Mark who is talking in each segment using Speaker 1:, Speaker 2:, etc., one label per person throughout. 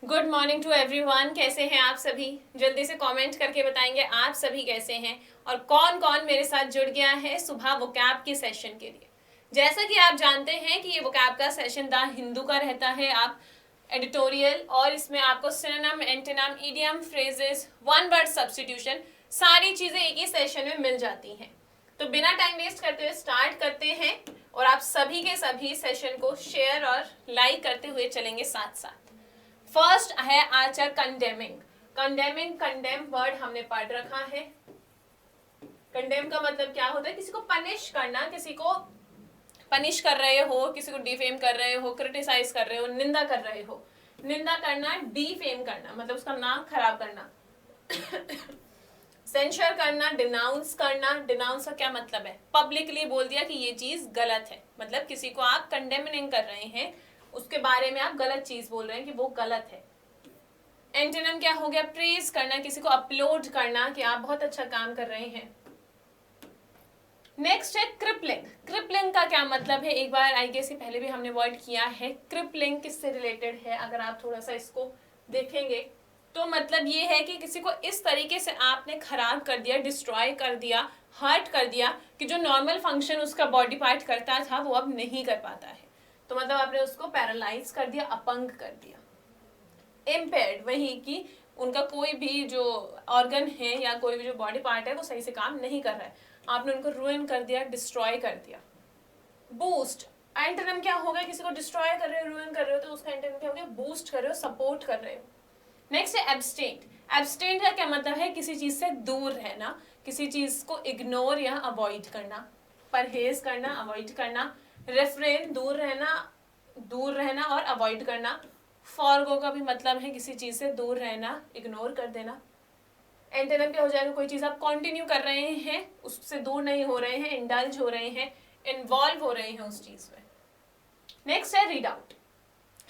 Speaker 1: Good morning to everyone. कैसे हैं आप सभी? जल्दी से कमेंट करके बताएंगे आप सभी कैसे हैं और कौन कौन मेरे साथ जुड़ गया है सुबह वोकैब के सेशन के लिए। जैसा कि आप जानते हैं कि ये वोकैब का सेशन द हिंदू का रहता है, आप एडिटोरियल, और इसमें आपको synonym, antonym, idiom, phrases, one word substitution, सारी चीजें एक ही सेशन में मिल जाती हैं। तो बिना टाइम वेस्ट करते हुए स्टार्ट करते हैं और आप सभी के सभी सेशन को शेयर और लाइक करते हुए चलेंगे साथ साथ। फर्स्ट है आचर कंडेमिंग। कंडेम वर्ड हमने पढ़ रखा है। कंडेम का मतलब क्या होता है? किसी को पनिश करना, किसी को पनिश कर रहे हो, किसी को डिफेम कर रहे हो, क्रिटिसाइज कर रहे हो, निंदा कर रहे हो। निंदा करना, डिफेम करना मतलब उसका नाम खराब करना। सेंशर करना, डिनाउंस करना। डिनाउंस का क्या मतलब है? पब्लिकली बोल दिया कि ये चीज गलत है, मतलब किसी को आप कंडेम नहीं कर रहे हैं, उसके बारे में आप गलत चीज बोल रहे हैं कि वो गलत है। एंटोनिम क्या हो गया? प्रेज करना, किसी को अपलोड करना कि आप बहुत अच्छा काम कर रहे हैं। नेक्स्ट है क्रिपलिंग। क्रिपलिंग का क्या मतलब है? एक बार आई गेस पहले भी हमने वर्ड किया है। क्रिपलिंग किससे रिलेटेड है? अगर आप थोड़ा सा इसको देखेंगे तो मतलब ये है कि किसी को इस तरीके से आपने खराब कर दिया, डिस्ट्रॉय कर दिया, हर्ट कर दिया कि जो नॉर्मल फंक्शन उसका बॉडी पार्ट करता था वो अब नहीं कर पाता है। तो मतलब आपने उसको पैरालाइज कर दिया, अपंग कर दिया। इम्पेयर्ड, वही कि उनका कोई भी जो ऑर्गन है या कोई भी जो बॉडी पार्ट है वो सही से काम नहीं कर रहा है, आपने उनको रुइन कर दिया, डिस्ट्रॉय कर दिया। बूस्ट, एंटोनिम क्या होगा? किसी को डिस्ट्रॉय कर रहे हो, रुइन कर रहे हो तो उसका एंटोनिम क्या हो गया? बूस्ट कर रहे हो, सपोर्ट कर रहे हो। नेक्स्ट है एब्सटेंट। एब्सटेंट का क्या मतलब है? किसी चीज से दूर रहना, किसी चीज को इग्नोर या अवॉइड करना, परहेज करना, अवॉइड करना। रेफ्रेन, दूर रहना और अवॉइड करना। फॉरगो का भी मतलब है किसी चीज से दूर रहना, इग्नोर कर देना। एंटोनिम क्या हो जाएगा? कोई चीज आप कंटिन्यू कर रहे हैं, उससे दूर नहीं हो रहे हैं, इंडल्ज हो रहे हैं, इन्वॉल्व हो रहे हैं उस चीज में। नेक्स्ट है रीड आउट।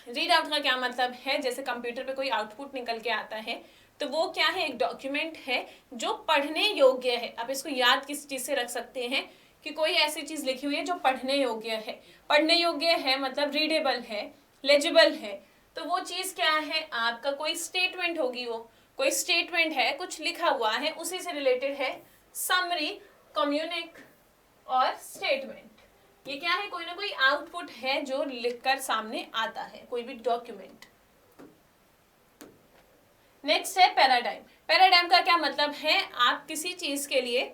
Speaker 1: रीड आउट का क्या मतलब है? जैसे कंप्यूटर पे कोई आउटपुट निकल के आता है तो वो क्या है? एक डॉक्यूमेंट है जो पढ़ने योग्य है। आप इसको याद किस चीज से रख सकते हैं कि कोई ऐसी चीज लिखी हुई है जो पढ़ने योग्य है। पढ़ने योग्य है मतलब रीडेबल है, लेजिबल है। तो वो चीज क्या है? आपका कोई स्टेटमेंट होगी, वो कोई स्टेटमेंट है, कुछ लिखा हुआ है, उसी से रिलेटेड है। समरी, कम्युनिक और स्टेटमेंट, ये क्या है? कोई ना कोई आउटपुट है जो लिखकर सामने आता है, कोई भी डॉक्यूमेंट। नेक्स्ट है पैराडाइम। पैराडाइम का क्या मतलब है? आप किसी चीज के लिए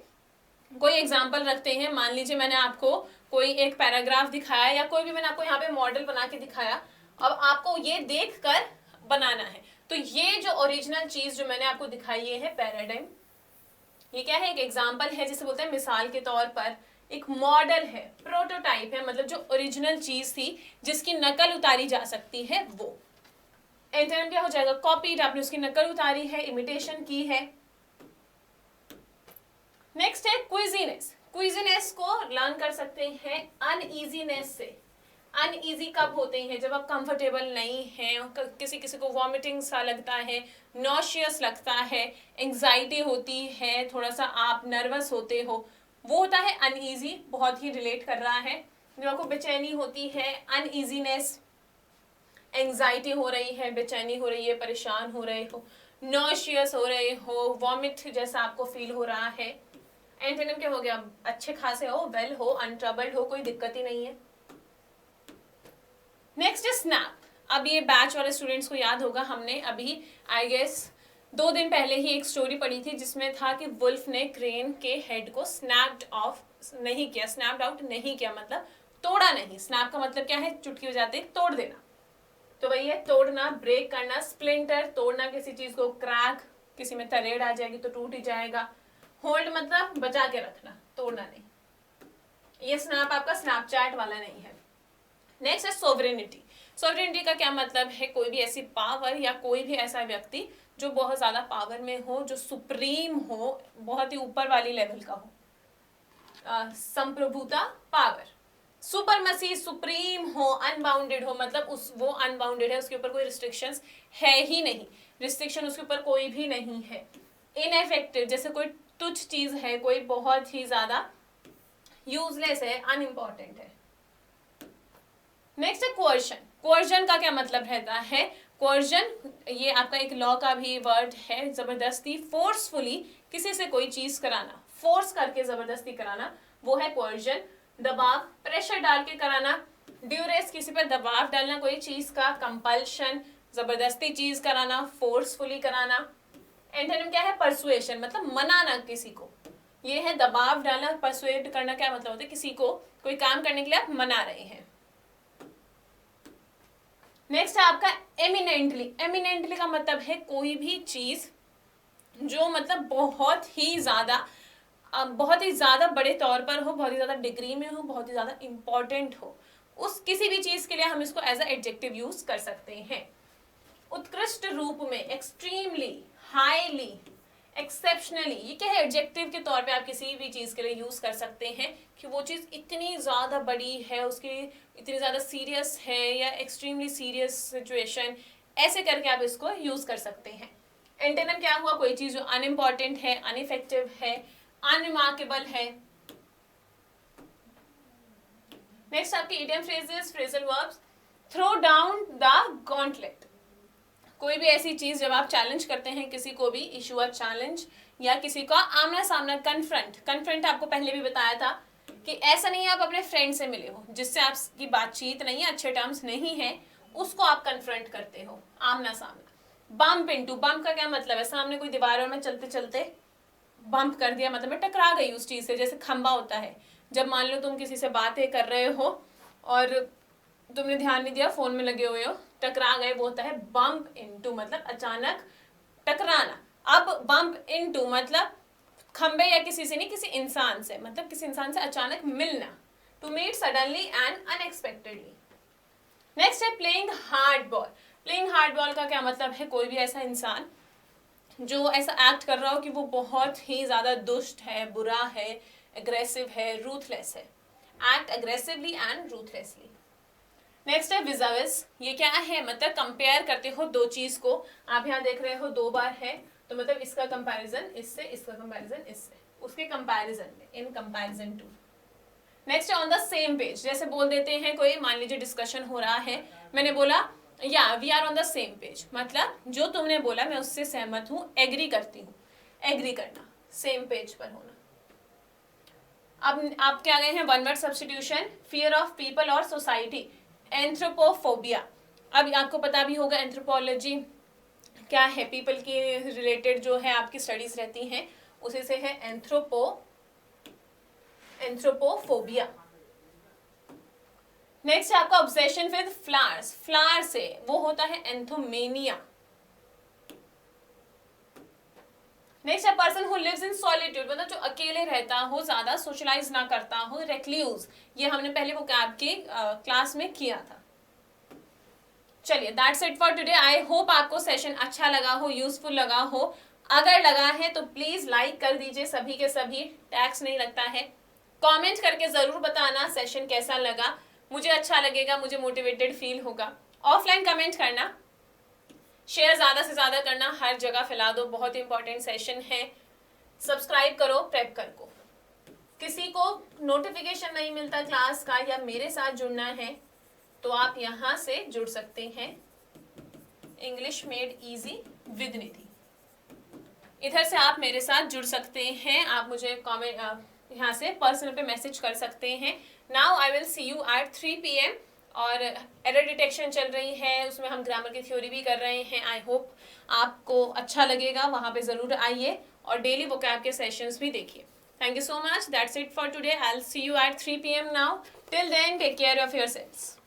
Speaker 1: कोई एग्जाम्पल रखते हैं। मान लीजिए मैंने आपको कोई एक पैराग्राफ दिखाया या कोई भी मैंने आपको यहाँ पे मॉडल बना के दिखाया, अब आपको ये देखकर बनाना है। तो ये जो ओरिजिनल चीज जो मैंने आपको दिखाई है पैराडाइम, ये क्या है? एक एग्जाम्पल है, जिसे बोलते हैं मिसाल के तौर पर। एक मॉडल है, प्रोटोटाइप है, मतलब जो ओरिजिनल चीज थी जिसकी नकल उतारी जा सकती है वो। एंटोनिम क्या हो जाएगा? कॉपीड, आपने उसकी नकल उतारी है, इमिटेशन की है। नेक्स्ट है क्विजीनेस। क्विजीनेस को लर्न कर सकते हैं अनईजीनेस से। अनईजी कब होते हैं? जब आप कंफर्टेबल नहीं हैं, किसी किसी को वॉमिटिंग सा लगता है, नॉशियस लगता है, एंग्जाइटी होती है, थोड़ा सा आप नर्वस होते हो, वो होता है अनईजी। बहुत ही रिलेट कर रहा है। जब आपको बेचैनी होती है, अनईजीनेस, एंग्जाइटी हो रही है, बेचैनी हो रही है, परेशान हो रहे हो, नॉशियस हो रहे हो, वॉमिट जैसा आपको फील हो रहा है। एंटोनिम क्या हो गया? अच्छे खासे हो, वेल हो, अनट्रबल्ड हो, कोई दिक्कत ही नहीं है। नेक्स्ट है स्नैप। अब ये बैच वाले स्टूडेंट्स को याद होगा, हमने अभी आई गेस 2 दिन पहले ही एक स्टोरी पढ़ी थी जिसमें था कि वुल्फ ने क्रेन के हेड को स्नैप्ड ऑफ नहीं किया, स्नैप्ड आउट नहीं किया, मतलब तोड़ा नहीं। स्नैप का मतलब क्या है? चुटकी बजाते ही तोड़ देना। तो वही है तोड़ना, ब्रेक करना। स्प्लिंटर, तोड़ना किसी चीज को। क्रैक, किसी में तरेड़ आ जाएगी तो टूट ही जाएगा। होल्ड मतलब बचा के रखना, तोड़ना नहीं। ये स्नैप आपका स्नैपचैट वाला नहीं है। नेक्स्ट है सोवरेनिटी। सोवरेनिटी का क्या मतलब है? कोई भी ऐसी पावर या कोई भी ऐसा व्यक्ति जो बहुत ज्यादा पावर में हो, जो सुप्रीम हो, बहुत ही ऊपर वाली लेवल का हो। संप्रभुता, पावर। सुपरमसी, सुप्रीम हो, अनबाउंडेड हो, मतलब वो अनबाउंडेड है, उसके ऊपर कोई रिस्ट्रिक्शंस है ही नहीं, रिस्ट्रिक्शन उसके ऊपर कोई भी नहीं है। इनएफेक्टिव, जैसे कोई तुच्छ चीज है, कोई बहुत ही ज्यादा यूजलेस है, अनइम्पॉर्टेंट है। नेक्स्ट है कोअर्शन। कोअर्शन का क्या मतलब रहता है? कोर्जन ये आपका एक लॉ का भी वर्ड है, जबरदस्ती, फोर्सफुली किसी से कोई चीज कराना, फोर्स करके जबरदस्ती कराना, वो है कोर्जन। दबाव, प्रेशर डाल के कराना, ड्यूरेस किसी पर दबाव डालना कोई चीज का, कंपल्शन जबरदस्ती चीज कराना, फोर्सफुली कराना। एंटोनिम क्या है? परसुएशन, मतलब मनाना किसी को, ये है दबाव डालना। परसुएट करना क्या मतलब होता है? किसी को कोई काम करने के लिए आप मना रहे हैं। नेक्स्ट है आपका एमिनेंटली। एमिनेंटली का मतलब है कोई भी चीज जो मतलब बहुत ही ज्यादा बड़े तौर पर हो, बहुत ही ज्यादा डिग्री में हो, बहुत ही ज्यादा इंपॉर्टेंट हो, उस किसी भी चीज के लिए हम इसको एज अ एडजेक्टिव यूज कर सकते हैं। उत्कृष्ट रूप में, एक्सट्रीमली, हाईली, एक्सेप्शनली, ये क्या है? एडजेक्टिव के तौर पे आप किसी भी चीज के लिए यूज कर सकते हैं कि वो चीज इतनी ज्यादा बड़ी है, उसकी इतनी ज्यादा सीरियस है, या एक्सट्रीमली सीरियस सिचुएशन, ऐसे करके आप इसको यूज कर सकते हैं। एंटोनिम क्या हुआ? कोई चीज जो अनइम्पॉर्टेंट है, अनइफेक्टिव है, अनरिमार्केबल है। नेक्स्ट आपके idiom phrases, phrasal verbs. Throw down the gauntlet, कोई भी ऐसी चीज जब आप चैलेंज करते हैं किसी को भी, इशू अ चैलेंज, या किसी का आमना सामना, कन्फ्रंट। कन्फ्रंट आपको पहले भी बताया था कि ऐसा नहीं है आप अपने फ्रेंड से मिले हो जिससे आपकी बातचीत नहीं है, अच्छे टर्म्स नहीं है, उसको आप कन्फ्रंट करते हो, आमना सामना। बम्प इनटू, बम्प का क्या मतलब है? सामने कोई दीवार में चलते चलते बम्प कर दिया, मतलब मैं टकरा गई उस चीज से। जैसे खंबा होता है, जब मान लो तुम किसी से बातें कर रहे हो और तुमने ध्यान नहीं दिया, फोन में लगे हुए हो, टकरा गए, वो होता है बम्प इनटू, मतलब अचानक टकराना। अब बम्प इनटू मतलब खंबे या किसी से नहीं, किसी इंसान से, मतलब किसी इंसान से अचानक मिलना, to meet suddenly and unexpectedly. Next है playing hard ball. Playing hard ball का क्या मतलब है? कोई भी ऐसा इंसान जो ऐसा एक्ट कर रहा हो कि वो बहुत ही ज्यादा दुष्ट है, बुरा है, एग्रेसिव है, रूथलेस है। Act aggressively and ruthlessly. Next है विजाविस। ये क्या है? मतलब कंपेयर करते हो दो चीज को। आप यहाँ देख रहे हो 2 बार है, तो मतलब इसका कंपैरिजन इससे, इसका कंपैरिजन इससे, उसके कंपैरिजन में, इन कंपैरिजन टू। नेक्स्ट है ऑन द सेम पेज। जैसे बोल देते हैं कोई, मान लीजिए डिस्कशन हो रहा है, मैंने बोला या we are on the same page, मतलब जो तुमने बोला मैं उससे सहमत हूँ, एग्री करती हूँ। एग्री करना, सेम पेज पर होना। अब आप क्या गए हैं? One word substitution. Fear of people और सोसाइटी, एंथ्रोपोफोबिया। अब आपको पता भी होगा एंथ्रोपोलॉजी क्या है, पीपल के रिलेटेड जो है आपकी स्टडीज रहती हैं, उसी से है एंथ्रोपोफोबिया। नेक्स्ट है आपका ऑब्सेशन विद फ्लावर्स। फ्लावर से वो होता है एंथोमेनिया। नेक्स्ट है person who lives in solitude, मतलब जो अकेले रहता हो, ज्यादा सोशलाइज ना करता हो, रेक्ल्यूज। ये हमने पहले वो आपके क्लास में किया था। चलिए that's it for today. I hope आपको सेशन अच्छा लगा हो, यूजफुल लगा हो। अगर लगा है तो प्लीज लाइक कर दीजिए, सभी के सभी, टैक्स नहीं लगता है। कमेंट करके जरूर बताना सेशन कैसा लगा, मुझे अच्छा लगेगा, मुझे मोटिवेटेड फील होगा। ऑफलाइन कमेंट करना, शेयर ज्यादा से ज्यादा करना, हर जगह फैला दो, बहुत इंपॉर्टेंट सेशन है। सब्सक्राइब करो प्रेप कर को। किसी को नोटिफिकेशन नहीं मिलता क्लास का या मेरे साथ जुड़ना है तो आप यहाँ से जुड़ सकते हैं, इंग्लिश मेड इजी विद निधि। इधर से आप मेरे साथ जुड़ सकते हैं, आप मुझे कमेंट यहाँ से पर्सनल पे मैसेज कर सकते हैं। Now I will see you at 3 PM और एरर डिटेक्शन चल रही है, उसमें हम ग्रामर की थ्योरी भी कर रहे हैं। आई होप आपको अच्छा लगेगा, वहाँ पे ज़रूर आइए और डेली वोकैब के सेशंस भी देखिए। Thank you so much. That's it for today. I'll see you at 3 PM now. Till then, take care of yourselves.